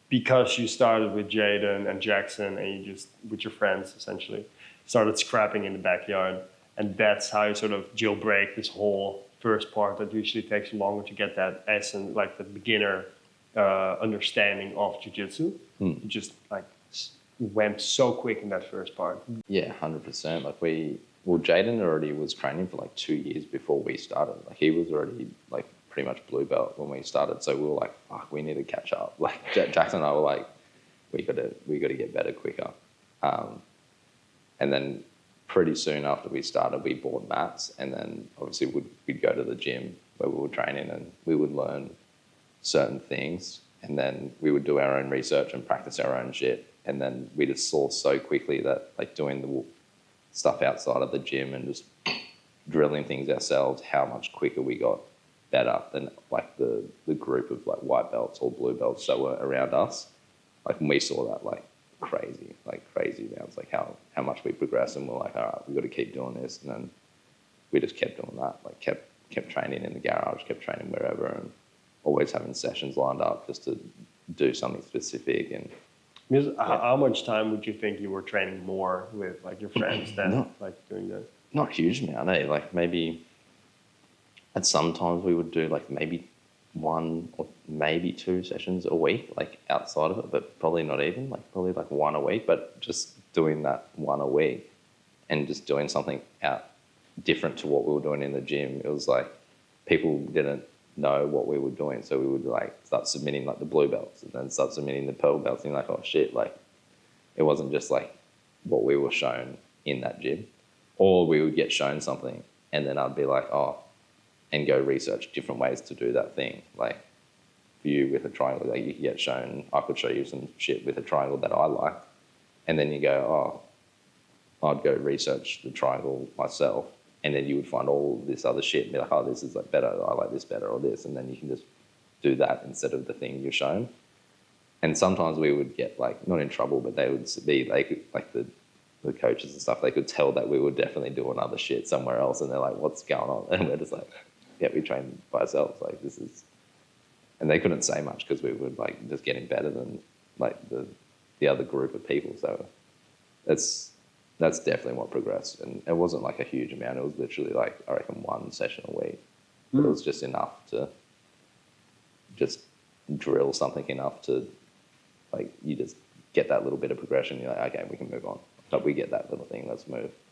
because you started with Jaden and Jackson and you just, with your friends essentially, started scrapping in the backyard. And that's how you sort of jailbreak this whole first part that usually takes longer to get that essence, like the beginner understanding of jiu-jitsu. You just like went so quick in that first part. Yeah, 100%. Well, Jaden already was training for like 2 years before we started. Like he was already like pretty much blue belt when we started. So we were like, fuck, we need to catch up. Like Jackson and I were like, we got to get better quicker. And then pretty soon after we started, we bought mats, and then obviously we'd go to the gym where we were training, and we would learn certain things, and then we would do our own research and practice our own shit. And then we just saw so quickly that like doing the stuff outside of the gym and just drilling things ourselves, how much quicker we got better than like the group of like white belts or blue belts that were around us. Like when we saw that, like crazy amounts, like how much we progressed, and we're like, all right, we've got to keep doing this. And then we just kept doing that, like kept training in the garage, kept training wherever, and always having sessions lined up just to do something specific. And because how much time would you think you were training more with like your friends than like doing that? Not a huge amount, eh? Like maybe at some times we would do like maybe 1 or maybe 2 sessions a week, like outside of it, but probably not even, like probably like 1 a week, but just doing that 1 a week and just doing something out different to what we were doing in the gym. It was like people didn't know what we were doing, so we would like start submitting like the blue belts and then start submitting the purple belts, and like, oh shit, like it wasn't just like what we were shown in that gym. Or we would get shown something and then I'd be like, oh, and go research different ways to do that thing. Like for you with a triangle, like you could get shown, I could show you some shit with a triangle that I like, and then you go, oh, I'd go research the triangle myself, and then you would find all this other shit and be like, oh, this is like better, I like this better, or this, and then you can just do that instead of the thing you're shown. And sometimes we would get like, not in trouble, but they would be like the coaches and stuff, they could tell that we were definitely doing other shit somewhere else, and they're like, what's going on? And we're just like, yeah, we train by ourselves, like this is, and they couldn't say much because we were like just getting better than like the other group of people. So that's definitely what progressed, and it wasn't like a huge amount. It was literally like, I reckon 1 session a week, but it was just enough to just drill something enough to like, you just get that little bit of progression. You're like, okay, we can move on. But we get that little thing, let's move.